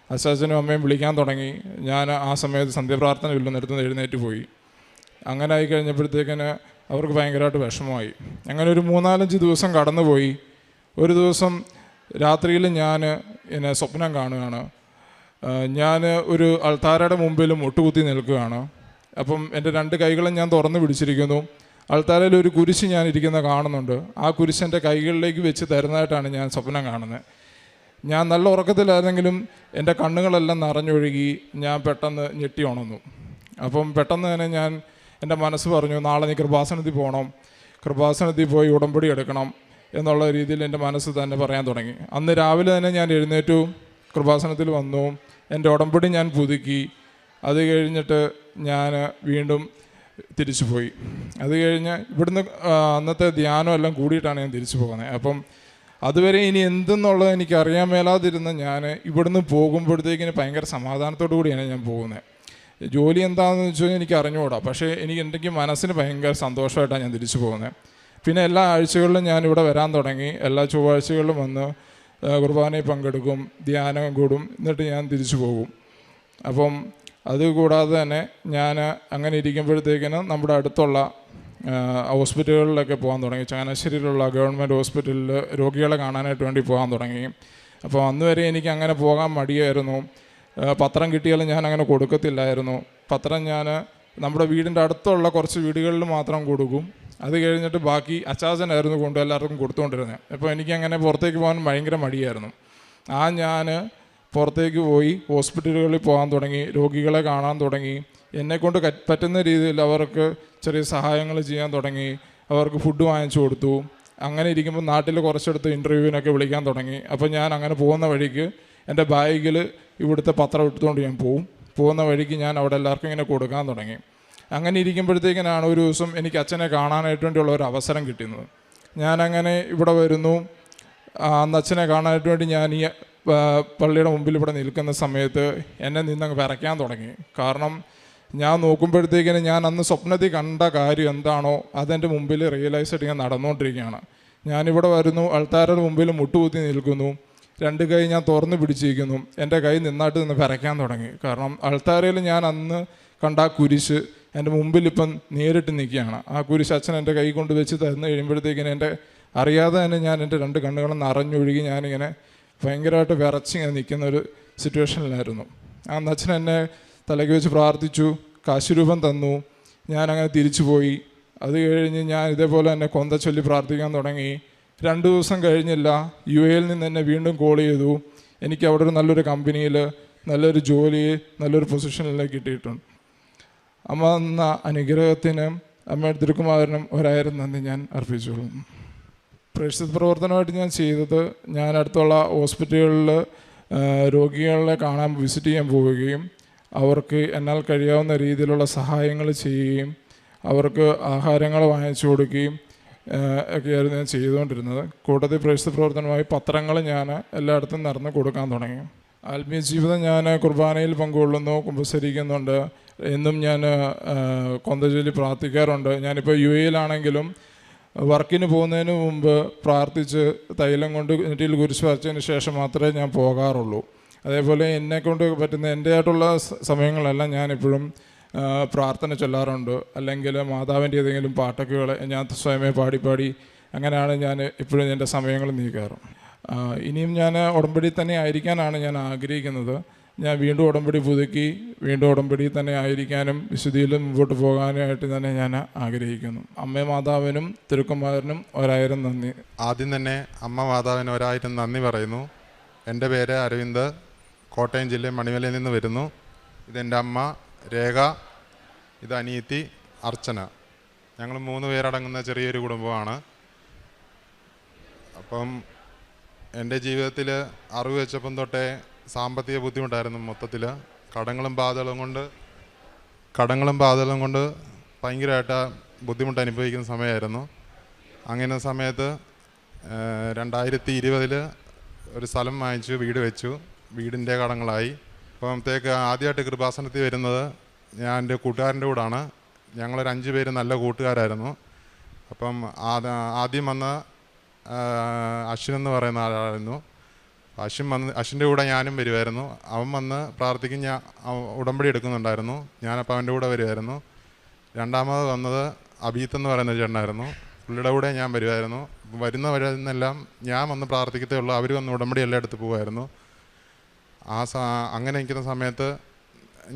അച്ചാച്ചനും അമ്മയും വിളിക്കാൻ തുടങ്ങി. ഞാൻ ആ സമയത്ത് സന്ധ്യപ്രാർത്ഥന ഇല്ലെന്നിടത്ത് എഴുന്നേറ്റ് പോയി. അങ്ങനെ ആയി കഴിഞ്ഞപ്പോഴത്തേക്കിന് അവർക്ക് ഭയങ്കരമായിട്ട് വിഷമമായി. അങ്ങനെ ഒരു 3-4 ദിവസം കടന്നുപോയി. ഒരു ദിവസം രാത്രിയിൽ ഞാൻ എന്നെ സ്വപ്നം കാണുകയാണ്. ഞാൻ ഒരു അൾത്താരയുടെ മുമ്പിൽ മുട്ടുകുത്തി നിൽക്കുകയാണ്. അപ്പം എൻ്റെ 2 കൈകളും ഞാൻ തുറന്ന് പിടിച്ചിരിക്കുന്നു. അൾത്താരയിൽ ഒരു കുരിശ് ഞാൻ ഇരിക്കുന്ന കാണുന്നുണ്ട്. ആ കുരിശ് എൻ്റെ കൈകളിലേക്ക് വെച്ച് തരുന്നതായിട്ടാണ് ഞാൻ സ്വപ്നം കാണുന്നത്. ഞാൻ നല്ല ഉറക്കത്തിലായിരുന്നെങ്കിലും എൻ്റെ കണ്ണുകളെല്ലാം നിറഞ്ഞൊഴുകി ഞാൻ പെട്ടെന്ന് ഞെട്ടി ഉണർന്നു. അപ്പം പെട്ടെന്ന് തന്നെ എൻ്റെ മനസ്സ് പറഞ്ഞു, നാളെ നീ കൃപാസനത്തിൽ പോകണം, കൃപാസനത്തിൽ പോയി ഉടമ്പടി എടുക്കണം എന്നുള്ള രീതിയിൽ എൻ്റെ മനസ്സ് തന്നെ പറയാൻ തുടങ്ങി. അന്ന് രാവിലെ തന്നെ ഞാൻ എഴുന്നേറ്റു, കൃപാസനത്തിൽ വന്നു, എൻ്റെ ഉടമ്പടി ഞാൻ പുതുക്കി. അത് കഴിഞ്ഞിട്ട് ഞാൻ വീണ്ടും തിരിച്ചു പോയി. അത് കഴിഞ്ഞ് ഇവിടുന്ന് അന്നത്തെ ധ്യാനം എല്ലാം കൂടിയിട്ടാണ് ഞാൻ തിരിച്ചു പോകുന്നത്. അപ്പം അതുവരെ ഇനി എന്തെന്നുള്ളത് എനിക്ക് അറിയാൻ മേലാതിരുന്ന ഞാൻ ഇവിടുന്ന് പോകുമ്പോഴത്തേക്കിന് ഭയങ്കര സമാധാനത്തോടു കൂടിയാണ് ഞാൻ പോകുന്നത്. ജോലി എന്താണെന്ന് വെച്ചാൽ എനിക്ക് അറിഞ്ഞുകൂടാ, പക്ഷേ എനിക്ക് മനസ്സിന് ഭയങ്കര സന്തോഷമായിട്ടാണ് ഞാൻ തിരിച്ചു പോകുന്നത്. പിന്നെ എല്ലാ ആഴ്ചകളിലും ഞാൻ ഇവിടെ വരാൻ തുടങ്ങി. എല്ലാ ചൊവ്വാഴ്ചകളിലും വന്ന് കുർബാനയിൽ പങ്കെടുക്കും, ധ്യാനം കൂടും, എന്നിട്ട് ഞാൻ തിരിച്ചു പോകും. അപ്പം അതുകൂടാതെ തന്നെ ഞാൻ അങ്ങനെ ഇരിക്കുമ്പോഴത്തേക്കിന് നമ്മുടെ അടുത്തുള്ള ഹോസ്പിറ്റലുകളിലൊക്കെ പോകാൻ തുടങ്ങി. ചങ്ങനാശ്ശേരിയിലുള്ള ഗവൺമെൻറ് ഹോസ്പിറ്റലിൽ രോഗികളെ കാണാനായിട്ട് വേണ്ടി പോകാൻ തുടങ്ങി. അപ്പോൾ അന്ന് വരെ എനിക്ക് അങ്ങനെ പോകാൻ മടിയായിരുന്നു. പത്രം കിട്ടിയാലും ഞാൻ അങ്ങനെ കൊടുക്കത്തില്ലായിരുന്നു. പത്രം ഞാൻ നമ്മുടെ വീടിൻ്റെ അടുത്തുള്ള കുറച്ച് വീടുകളിൽ മാത്രം കൊടുക്കും. അത് കഴിഞ്ഞിട്ട് ബാക്കി അച്ചാച്ചനായിരുന്നു എല്ലാവർക്കും കൊടുത്തുകൊണ്ടിരുന്നത്. അപ്പോൾ എനിക്കങ്ങനെ പുറത്തേക്ക് പോകാൻ ഭയങ്കര മടിയായിരുന്നു. ഞാൻ പുറത്തേക്ക് പോയി ഹോസ്പിറ്റലുകളിൽ പോകാൻ തുടങ്ങി, രോഗികളെ കാണാൻ തുടങ്ങി. എന്നെക്കൊണ്ട് പറ്റുന്ന രീതിയിൽ അവർക്ക് ചെറിയ സഹായങ്ങൾ ചെയ്യാൻ തുടങ്ങി. അവർക്ക് ഫുഡ് വാങ്ങിച്ചു കൊടുത്തു. അങ്ങനെ ഇരിക്കുമ്പോൾ നാട്ടിൽ കുറച്ചെടുത്ത് ഇൻ്റർവ്യൂവിനൊക്കെ വിളിക്കാൻ തുടങ്ങി. അപ്പോൾ ഞാൻ അങ്ങനെ പോകുന്ന വഴിക്ക് എൻ്റെ ബാഗിൽ ഇവിടുത്തെ പത്രം എടുത്തുകൊണ്ട് ഞാൻ പോകുന്ന വഴിക്ക് ഞാൻ അവിടെ എല്ലാവർക്കും ഇങ്ങനെ കൊടുക്കാൻ തുടങ്ങി. അങ്ങനെ ഇരിക്കുമ്പോഴത്തേക്കിനാണ് ഒരു ദിവസം എനിക്ക് അച്ഛനെ കാണാനായിട്ട് വേണ്ടിയുള്ള ഒരു അവസരം കിട്ടുന്നത്. ഞാനങ്ങനെ ഇവിടെ വരുന്നു. അന്ന് അച്ഛനെ കാണാനായിട്ട് വേണ്ടി ഞാൻ ഈ പള്ളിയുടെ മുമ്പിൽ ഇവിടെ നിൽക്കുന്ന സമയത്ത് എന്നെ നിന്നങ്ങ് വിറയ്ക്കാൻ തുടങ്ങി. കാരണം ഞാൻ നോക്കുമ്പോഴത്തേക്കിന് ഞാൻ അന്ന് സ്വപ്നത്തിൽ കണ്ട കാര്യം എന്താണോ അതെൻ്റെ മുമ്പിൽ റിയലൈസ് ആയിട്ട് ഞാൻ നടന്നുകൊണ്ടിരിക്കുകയാണ്. ഞാനിവിടെ വരുന്നു, അൾത്താരയുടെ മുമ്പിൽ മുട്ടുകുത്തി നിൽക്കുന്നു, 2 കൈ ഞാൻ തുറന്ന് പിടിച്ചിരിക്കുന്നു. എൻ്റെ കൈ നിന്നായിട്ട് നിന്ന് വിറയ്ക്കാൻ തുടങ്ങി. കാരണം അൾത്താരയിൽ ഞാൻ അന്ന് കണ്ട ആ കുരിശ് എൻ്റെ മുമ്പിൽ ഇപ്പം നേരിട്ട് നിൽക്കുകയാണ്. ആ കുരിശ് അച്ഛൻ എൻ്റെ കൈ കൊണ്ട് വെച്ച് തരുന്ന കഴിയുമ്പോഴത്തേക്കിന് എൻ്റെ അറിയാതെ തന്നെ ഞാൻ എൻ്റെ 2 കണ്ണുകളും നിറഞ്ഞൊഴുകി ഞാനിങ്ങനെ ഭയങ്കരമായിട്ട് വിറച്ചിങ്ങനെ നിൽക്കുന്ന ഒരു സിറ്റുവേഷനിലായിരുന്നു. ആ അച്ഛൻ എന്നെ തലയ്ക്ക് വെച്ച് പ്രാർത്ഥിച്ചു, കാശുരൂപം തന്നു. ഞാനങ്ങനെ തിരിച്ചു പോയി. അത് കഴിഞ്ഞ് ഞാൻ ഇതേപോലെ തന്നെ കൊന്ത ചൊല്ലി പ്രാർത്ഥിക്കാൻ തുടങ്ങി. 2 ദിവസം കഴിഞ്ഞില്ല, യു എയിൽ നിന്ന് എന്നെ വീണ്ടും കോൾ ചെയ്തു. എനിക്ക് അവിടെ ഒരു നല്ലൊരു കമ്പനിയിൽ നല്ലൊരു ജോലി, നല്ലൊരു പൊസിഷനിലേക്ക് കിട്ടിയിട്ടുണ്ട്. അമ്മ എന്ന അനുഗ്രഹത്തിന് അമ്മയുടെ തിരുക്കുമാരനും 1000 നന്ദി ഞാൻ അർപ്പിച്ചോളും. പ്രേക്ഷിത പ്രവർത്തനമായിട്ട് ഞാൻ ചെയ്തത്, ഞാൻ അടുത്തുള്ള ഹോസ്പിറ്റലുകളിൽ രോഗികളെ കാണാൻ വിസിറ്റ് ചെയ്യാൻ പോവുകയും അവർക്ക് എന്നാൽ കഴിയാവുന്ന രീതിയിലുള്ള സഹായങ്ങൾ ചെയ്യുകയും അവർക്ക് ആഹാരങ്ങൾ വാങ്ങിച്ചു കൊടുക്കുകയും ഒക്കെയായിരുന്നു ഞാൻ ചെയ്തുകൊണ്ടിരുന്നത്. കൂട്ടത്തിൽ പ്രേക്ഷിത പ്രവർത്തനമായി പത്രങ്ങൾ ഞാൻ എല്ലായിടത്തും നടന്ന് കൊടുക്കാൻ തുടങ്ങി. ആത്മീയ ജീവിതം ഞാൻ കുർബാനയിൽ പങ്കുകൊള്ളുന്നു, കുമ്പസരിക്കുന്നുണ്ട്, എന്നും ഞാൻ കൊന്തചൊല്ലി പ്രാർത്ഥിക്കാറുണ്ട്. ഞാനിപ്പോൾ യു എയിലാണെങ്കിലും വർക്കിന് പോകുന്നതിന് മുമ്പ് പ്രാർത്ഥിച്ച് തൈലം കൊണ്ട് നെറ്റിയിൽ കുരിശ് വരച്ചതിന് ശേഷം മാത്രമേ ഞാൻ പോകാറുള്ളൂ. അതേപോലെ എന്നെക്കൊണ്ട് പറ്റുന്ന എൻ്റെ ആയിട്ടുള്ള സമയങ്ങളെല്ലാം ഞാനെപ്പോഴും പ്രാർത്ഥന ചൊല്ലാറുണ്ട്. അല്ലെങ്കിൽ മാതാവിൻ്റെ ഏതെങ്കിലും പാട്ടൊക്കെ ഞാൻ സ്വയമേ പാടി അങ്ങനെയാണ് ഞാൻ എപ്പോഴും എൻ്റെ സമയങ്ങൾ നീക്കാറ്. ഇനിയും ഞാൻ ഉടമ്പടി തന്നെ ആയിരിക്കാനാണ് ഞാൻ ആഗ്രഹിക്കുന്നത്. ഞാൻ വീണ്ടും ഉടമ്പടി പുതുക്കി വീണ്ടും ഉടമ്പടി തന്നെ ആയിരിക്കാനും വിശുദ്ധിയിൽ മുമ്പോട്ട് പോകാനായിട്ട് തന്നെ ഞാൻ ആഗ്രഹിക്കുന്നു. അമ്മ മാതാവിനും തിരുക്കുമാരനും 1000 നന്ദി. ആദ്യം തന്നെ അമ്മ മാതാവിന് 1000 നന്ദി പറയുന്നു. എൻ്റെ പേര് അരവിന്ദ്, കോട്ടയം ജില്ലയിൽ മണിമലയിൽ നിന്ന് വരുന്നു. ഇതെൻ്റെ അമ്മ രേഖ, ഇത് അനിയത്തി അർച്ചന. ഞങ്ങൾ 3 പേരടങ്ങുന്ന ചെറിയൊരു കുടുംബമാണ്. അപ്പം എൻ്റെ ജീവിതത്തിൽ അറിവ് വെച്ചപ്പം തൊട്ടേ സാമ്പത്തിക ബുദ്ധിമുട്ടായിരുന്നു. മൊത്തത്തിൽ കടങ്ങളും ബാധകളും കൊണ്ട് ഭയങ്കരമായിട്ട് ബുദ്ധിമുട്ട് അനുഭവിക്കുന്ന സമയമായിരുന്നു. അങ്ങനെ സമയത്ത് 2020 ഒരു സ്ഥലം വാങ്ങിച്ചു, വീട് വെച്ചു. വീടിൻ്റെ കടങ്ങളായി. അപ്പോഴത്തേക്ക് ആദ്യമായിട്ട് കൃപാസനത്തിൽ വരുന്നത് ഞാൻ എൻ്റെ കൂട്ടുകാരൻ്റെ കൂടാണ്. ഞങ്ങളൊരു 5 പേര് നല്ല കൂട്ടുകാരായിരുന്നു. അപ്പം ആദ്യം വന്ന അശ്വിൻ എന്ന് പറയുന്ന ആളായിരുന്നു. അശ്വിൻ്റെ കൂടെ ഞാനും വരുമായിരുന്നു. അവൻ വന്ന് പ്രാർത്ഥിക്കും, ഞാൻ ഉടമ്പടി എടുക്കുന്നുണ്ടായിരുന്നു. ഞാനപ്പോൾ അവൻ്റെ കൂടെ വരുമായിരുന്നു. രണ്ടാമത് വന്നത് അബീത്ത് എന്ന് പറയുന്ന ചേട്ടനായിരുന്നു. പുള്ളിയുടെ കൂടെ ഞാൻ വരുമായിരുന്നു. വരുന്നെല്ലാം ഞാൻ വന്ന് പ്രാർത്ഥിക്കത്തേ ഉള്ളൂ. അവർ വന്ന് ഉടമ്പടി എല്ലാം എടുത്ത് പോകുമായിരുന്നു. അങ്ങനെ നിൽക്കുന്ന സമയത്ത്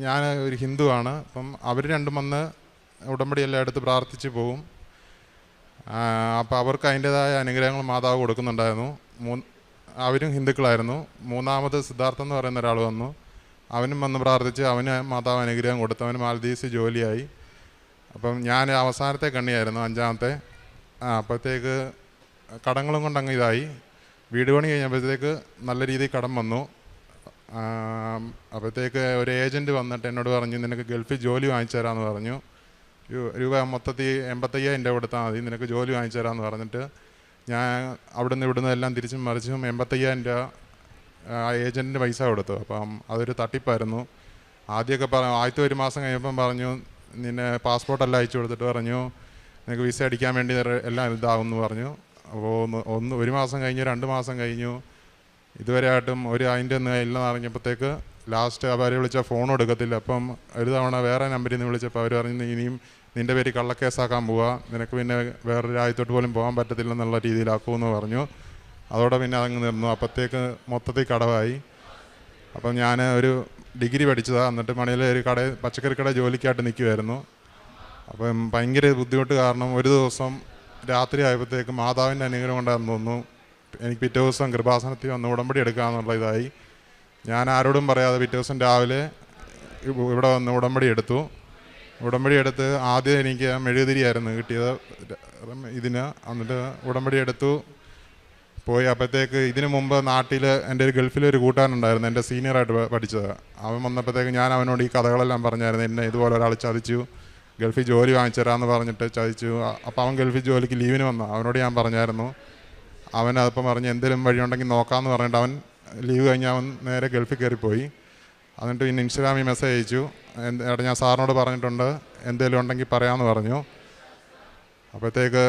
ഞാൻ ഒരു ഹിന്ദുവാണ്. അപ്പം അവർ രണ്ടും വന്ന് ഉടമ്പടി എല്ലാം എടുത്ത് പ്രാർത്ഥിച്ച് പോകും. അപ്പോൾ അവർക്ക് അതിൻ്റേതായ അനുഗ്രഹങ്ങൾ മാതാവ് കൊടുക്കുന്നുണ്ടായിരുന്നു. അവരും ഹിന്ദുക്കളായിരുന്നു. മൂന്നാമത് സിദ്ധാർത്ഥ എന്ന് പറയുന്ന ഒരാൾ വന്നു. അവനും വന്ന് പ്രാർത്ഥിച്ച് അവന് മാതാവ് അനുഗ്രഹം കൊടുത്തു. അവന് മാലദ്വീപ്സിൽ ജോലിയായി. അപ്പം ഞാൻ അവസാനത്തെ കണ്ണിയായിരുന്നു, 5ാമത്തെ. അപ്പോഴത്തേക്ക് കടങ്ങളും കൊണ്ടങ്ങ് ഇതായി. വീട് പണി കഴിഞ്ഞപ്പോഴത്തേക്ക് നല്ല രീതിയിൽ കടം വന്നു. അപ്പോഴത്തേക്ക് ഒരു ഏജൻറ്റ് വന്നിട്ട് എന്നോട് പറഞ്ഞു, നിനക്ക് ഗൾഫിൽ ജോലി വാങ്ങിച്ചു തരാമെന്ന് പറഞ്ഞു. രൂപ മൊത്തത്തിൽ 85,000 രൂപ കൊടുത്താൽ മതി, നിനക്ക് ജോലി വാങ്ങിച്ചു തരാമെന്ന് പറഞ്ഞിട്ട് ഞാൻ ഇവിടുന്ന് എല്ലാം തിരിച്ചും മറിച്ചും 85,000 രൂപ ആ ഏജൻറ്റിന് പൈസ കൊടുത്തു. അപ്പം അതൊരു തട്ടിപ്പായിരുന്നു. ആദ്യമൊക്കെ ആദ്യത്തെ 1 മാസം കഴിഞ്ഞപ്പം പറഞ്ഞു, നിന്നെ പാസ്പോർട്ടെല്ലാം അയച്ചു കൊടുത്തിട്ട് പറഞ്ഞു നിനക്ക് വിസ അടിക്കാൻ വേണ്ടി എല്ലാം ഇതാവുമെന്ന് പറഞ്ഞു. അപ്പോൾ 1 മാസം കഴിഞ്ഞു, 2 മാസം കഴിഞ്ഞു. ഇതുവരെ ആയിട്ടും അതിൻ്റെ ഒന്നും ഇല്ലെന്ന് അറിഞ്ഞപ്പോഴത്തേക്ക് ലാസ്റ്റ് അവരെ വിളിച്ചാൽ ഫോൺ എടുക്കത്തില്ല. അപ്പം ഒരു തവണ വേറെ നമ്പറിൽ നിന്ന് വിളിച്ചപ്പോൾ അവർ പറഞ്ഞു, ഇനിയും നിൻ്റെ പേര് കള്ളക്കേസാക്കാൻ പോവുക, നിനക്ക് പിന്നെ വേറൊരു രാജ്യത്തോട്ട് പോലും പോകാൻ പറ്റത്തില്ലെന്നുള്ള രീതിയിലാക്കുമെന്ന് പറഞ്ഞു. അതോടെ പിന്നെ അതങ്ങ് നിന്നു. അപ്പോഴത്തേക്ക് മൊത്തത്തിൽ കടവായി. അപ്പം ഞാൻ ഒരു ഡിഗ്രി പഠിച്ചതാണ്. എന്നിട്ട് മണിയിലെ ഒരു പച്ചക്കറി കട ജോലിക്കായിട്ട് നിൽക്കുമായിരുന്നു. അപ്പം ഭയങ്കര ബുദ്ധിമുട്ട് കാരണം ഒരു ദിവസം രാത്രി ആയപ്പോഴത്തേക്ക് മാതാവിൻ്റെ അനുഗ്രഹം കൊണ്ടാണെന്ന് തോന്നുന്നു എനിക്ക് പിറ്റേ ദിവസം കൃപാസനത്തിൽ വന്ന് ഉടമ്പടി എടുക്കാമെന്നുള്ള ഇതായി. ഞാൻ ആരോടും പറയാതെ പിറ്റേ ദിവസം രാവിലെ ഇവിടെ വന്ന് ഉടമ്പടി എടുത്തു. ഉടമ്പടി എടുത്ത് ആദ്യം എനിക്ക് മെഴുകുതിരിയായിരുന്നു കിട്ടിയത് ഇതിന്. എന്നിട്ട് ഉടമ്പടി എടുത്തു പോയി. അപ്പോഴത്തേക്ക് ഇതിനു മുമ്പ് നാട്ടിൽ എൻ്റെ ഒരു ഗൾഫിലൊരു കൂട്ടുകാരനുണ്ടായിരുന്നു, എൻ്റെ സീനിയറായിട്ട് പഠിച്ചത്. അവൻ വന്നപ്പോഴത്തേക്ക് ഞാൻ അവനോട് ഈ കഥകളെല്ലാം പറഞ്ഞായിരുന്നു. എന്നെ ഇതുപോലെ ഒരാൾ ചതിച്ചു, ഗൾഫിൽ ജോലി വാങ്ങിച്ചു തരാമെന്ന് പറഞ്ഞിട്ട് ചതിച്ചു. അപ്പോൾ അവൻ ഗൾഫിൽ ജോലിക്ക് ലീവിന് വന്നു. അവനോട് ഞാൻ പറഞ്ഞായിരുന്നു. അവൻ അതിപ്പം പറഞ്ഞ് എന്തെങ്കിലും വഴിയുണ്ടെങ്കിൽ നോക്കാമെന്ന് പറഞ്ഞിട്ട് അവൻ ലീവ് കഴിഞ്ഞ് അവൻ നേരെ ഗൾഫിൽ കയറിപ്പോയി. എന്നിട്ട് പിന്നെ ഇൻസ്റ്റാഗ്രാമിൽ മെസ്സേജ് അയച്ചു, എടാ ഞാൻ സാറിനോട് പറഞ്ഞിട്ടുണ്ട്, എന്തെങ്കിലും ഉണ്ടെങ്കിൽ പറയാമെന്ന് പറഞ്ഞു. അപ്പോഴത്തേക്ക്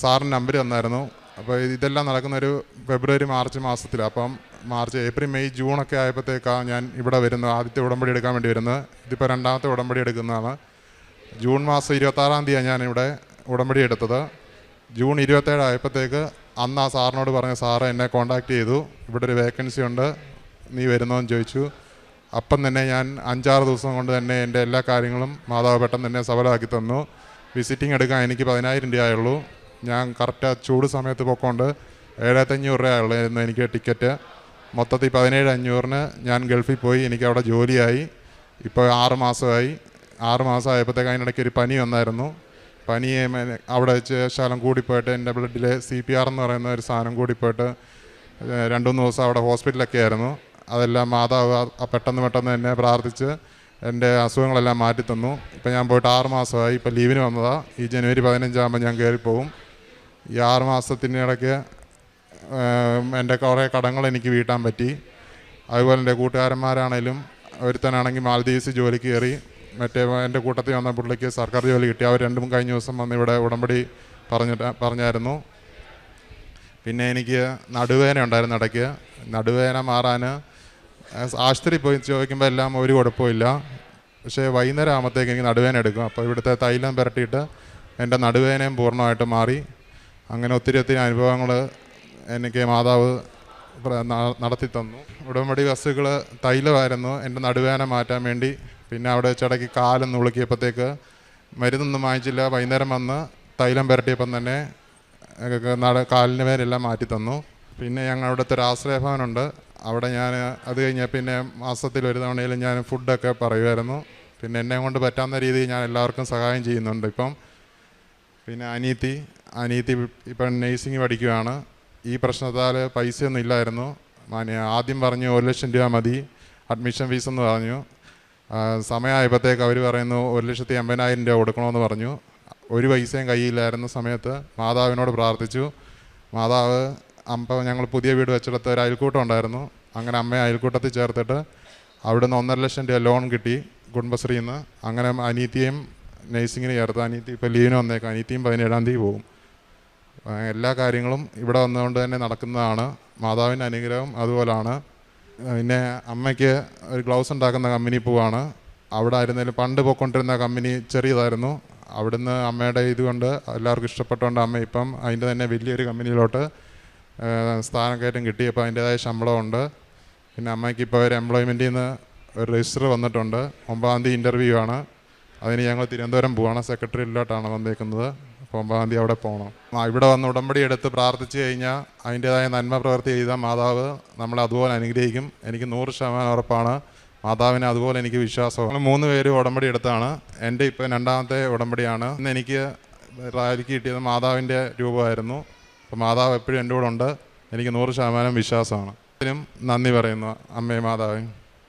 സാറിന് നമ്പർ തന്നായിരുന്നു. അപ്പോൾ ഇതെല്ലാം നടക്കുന്നൊരു ഫെബ്രുവരി മാർച്ച് മാസത്തിലാണ്. അപ്പം മാർച്ച് ഏപ്രിൽ മെയ് ജൂണൊക്കെ ആയപ്പോഴത്തേക്കാണ് ഞാൻ ഇവിടെ വരുന്നത്, ആദ്യത്തെ ഉടമ്പടി എടുക്കാൻ വേണ്ടി വരുന്നത്. ഇതിപ്പോൾ 2ാമത്തെ ഉടമ്പടി എടുക്കുന്നതാണ്. ജൂൺ മാസം 26-ാം തീയതിയാണ് ഞാനിവിടെ ഉടമ്പടി എടുത്തത്. ജൂൺ 27 ആയപ്പോഴത്തേക്ക് അന്ന് ആ സാറിനോട് പറഞ്ഞ സാറ് എന്നെ കോൺടാക്റ്റ് ചെയ്തു, ഇവിടെ ഒരു വേക്കൻസി ഉണ്ട്, നീ വരുന്നോന്ന് ചോദിച്ചു. അപ്പം തന്നെ ഞാൻ 5-6 ദിവസം കൊണ്ട് തന്നെ എൻ്റെ എല്ലാ കാര്യങ്ങളും മാതാവ് പെട്ടെന്ന് തന്നെ സഫലമാക്കി തന്നു. വിസിറ്റിംഗ് എടുക്കാൻ എനിക്ക് 10,000 രൂപയുള്ളൂ. ഞാൻ കറക്റ്റ് ചൂട് സമയത്ത് പോയിക്കൊണ്ട് 7,500 രൂപയുള്ളായിരുന്നു എനിക്ക് ടിക്കറ്റ്. മൊത്തത്തിൽ 17,500-ന് ഞാൻ ഗൾഫിൽ പോയി. എനിക്ക് അവിടെ ജോലിയായി. ഇപ്പോൾ 6 മാസമായി. 6 മാസം ആയപ്പോഴത്തേക്ക് അതിനിടയ്ക്ക് ഒരു പനി വന്നായിരുന്നു. പനി അവിടെ വെച്ച് ശകലം കൂടിപ്പോയിട്ട് എൻ്റെ ബ്ലഡിൽ CPR എന്ന് പറയുന്ന ഒരു സാധനം കൂടിപ്പോയിട്ട് 2-3 ദിവസം അവിടെ ഹോസ്പിറ്റലൊക്കെ ആയിരുന്നു. അതെല്ലാം മാതാവ് പെട്ടെന്ന് എന്നെ പ്രാർത്ഥിച്ച് എൻ്റെ അസുഖങ്ങളെല്ലാം മാറ്റിത്തന്നു. ഇപ്പം ഞാൻ പോയിട്ട് 6 മാസമായി. ഇപ്പോൾ ലീവിന് വന്നതാണ്. ഈ ജനുവരി 15 ഞാൻ കയറിപ്പോവും. ഈ 6 മാസത്തിനിടയ്ക്ക് എൻ്റെ കുറേ കടങ്ങൾ എനിക്ക് വീട്ടാൻ പറ്റി. അതുപോലെ എൻ്റെ കൂട്ടുകാരന്മാരാണേലും ഒരുത്തനാണെങ്കിൽ മാലദ്വീപ്സിൽ ജോലിക്ക് കയറി. മറ്റേ എൻ്റെ കൂട്ടത്തിൽ വന്ന പുള്ളിക്ക് സർക്കാർ ജോലി കിട്ടി. അവർ 2 കഴിഞ്ഞ ദിവസം വന്ന് ഇവിടെ ഉടമ്പടി പറഞ്ഞായിരുന്നു. പിന്നെ എനിക്ക് നടുവേദന ഉണ്ടായിരുന്നു ഇടയ്ക്ക്. നടുവേദന മാറാൻ ആശുപത്രിയിൽ പോയി ചോദിക്കുമ്പോൾ എല്ലാം ഒരു കുഴപ്പമില്ല. പക്ഷേ വൈകുന്നേരം ആകുമ്പോഴത്തേക്ക് എനിക്ക് നടുവേദന എടുക്കും. അപ്പോൾ ഇവിടുത്തെ തൈലം പുരട്ടിയിട്ട് എൻ്റെ നടുവേദനയും പൂർണ്ണമായിട്ട് മാറി. അങ്ങനെ ഒത്തിരി അനുഭവങ്ങൾ എനിക്ക് മാതാവ് നടത്തി തന്നു. ഉടമ്പടി വസ്തുക്കൾ തൈലമായിരുന്നു എൻ്റെ നടുവേദന മാറ്റാൻ വേണ്ടി. പിന്നെ അവിടെ വെച്ചിടയ്ക്ക് കാലൊന്ന് ഉളുക്കിയപ്പോഴത്തേക്ക് മരുന്നൊന്നും വാങ്ങിച്ചില്ല. വൈകുന്നേരം വന്ന് തൈലം പുരട്ടിയപ്പം തന്നെ കാലിന് മേലെല്ലാം മാറ്റി തന്നു. പിന്നെ ഞങ്ങൾ അവിടുത്തെ ഒരു ആശ്രയഭവനുണ്ട്. അവിടെ ഞാൻ അത് കഴിഞ്ഞാൽ പിന്നെ മാസത്തിൽ ഒരു തവണയിലും ഞാൻ ഫുഡൊക്കെ പറയുമായിരുന്നു. പിന്നെ എന്നെ കൊണ്ട് പറ്റാവുന്ന രീതിയിൽ ഞാൻ എല്ലാവർക്കും സഹായം ചെയ്യുന്നുണ്ട് ഇപ്പം. പിന്നെ അനീത്തി ഇപ്പം നേഴ്സിംഗ് പഠിക്കുകയാണ്. ഈ പ്രശ്നത്താൽ പൈസയൊന്നും ഇല്ലായിരുന്നു. ആദ്യം പറഞ്ഞു 1,00,000 രൂപ മതി അഡ്മിഷൻ ഫീസ് എന്ന് പറഞ്ഞു. സമയമായപ്പോഴത്തേക്ക് അവർ പറയുന്നു 1,80,000 രൂപ കൊടുക്കണമെന്ന് പറഞ്ഞു. ഒരു പൈസയും കയ്യിലായിരുന്ന സമയത്ത് മാതാവിനോട് പ്രാർത്ഥിച്ചു. മാതാവ് ഞങ്ങൾ പുതിയ വീട് വെച്ചെടുത്ത് ഒരു അയൽക്കൂട്ടം ഉണ്ടായിരുന്നു. അങ്ങനെ അമ്മയെ അയൽക്കൂട്ടത്തിൽ ചേർത്തിട്ട് അവിടുന്ന് 1,50,000 രൂപ ലോൺ കിട്ടി കുടുംബശ്രീയിൽ നിന്ന്. അങ്ങനെ അനീത്തിയും നേഴ്സിങ്ങിന് ചേർത്ത്. അനീത്തി ഇപ്പോൾ ലീവിന് വന്നേക്കാം. അനീത്തിയും 17-ാം തീയതി പോകും. എല്ലാ കാര്യങ്ങളും ഇവിടെ വന്നുകൊണ്ട് തന്നെ നടക്കുന്നതാണ്. മാതാവിൻ്റെ അനുഗ്രഹം അതുപോലാണ്. പിന്നെ അമ്മയ്ക്ക് ഒരു ഗ്ലൗസ് ഉണ്ടാക്കുന്ന കമ്പനി പോവാണ്. അവിടെ ആയിരുന്നാലും പണ്ട് പോയിക്കൊണ്ടിരുന്ന കമ്പനി ചെറിയതായിരുന്നു. അവിടുന്ന് അമ്മയുടെ ഇതുകൊണ്ട് എല്ലാവർക്കും ഇഷ്ടപ്പെട്ടുകൊണ്ട് അമ്മ ഇപ്പം അതിൻ്റെ തന്നെ വലിയൊരു കമ്പനിയിലോട്ട് സ്ഥാനക്കയറ്റം കിട്ടി. അപ്പോൾ അതിൻ്റേതായ ശമ്പളമുണ്ട്. പിന്നെ അമ്മയ്ക്ക് ഇപ്പോൾ ഒരു എംപ്ലോയ്മെൻറ്റിൽ നിന്ന് ഒരു രജിസ്റ്റർ വന്നിട്ടുണ്ട്. 9-ാം തീയതി ഇൻ്റർവ്യൂ ആണ്. അതിന് ഞങ്ങൾ തിരുവനന്തപുരം പോവാണ്. സെക്രട്ടറിയിലോട്ടാണ് വന്നേക്കുന്നത്. അപ്പോൾ 9-ാം തീയതി അവിടെ പോകണം. ഇവിടെ വന്ന് ഉടമ്പടി എടുത്ത് പ്രാർത്ഥിച്ചു കഴിഞ്ഞാൽ അതിൻ്റേതായ നന്മ പ്രവൃത്തി ചെയ്താൽ മാതാവ് നമ്മളെ അതുപോലെ അനുഗ്രഹിക്കും. എനിക്ക് 100% ഉറപ്പാണ്. മാതാവിനെ അതുപോലെ എനിക്ക് വിശ്വാസമാണ്. 3 പേര് ഉടമ്പടി എടുത്താണ്. എൻ്റെ ഇപ്പോൾ 2ാമത്തെ ഉടമ്പടിയാണ്. ഇന്ന് എനിക്ക് റാലിക്ക് കിട്ടിയത് മാതാവിൻ്റെ രൂപമായിരുന്നു. അപ്പോൾ മാതാവ് എപ്പോഴും എൻ്റെ കൂടെ ഉണ്ട്. എനിക്ക് 100% വിശ്വാസമാണ്. അതിനും നന്ദി പറയുന്നു അമ്മേ മാതാവേ.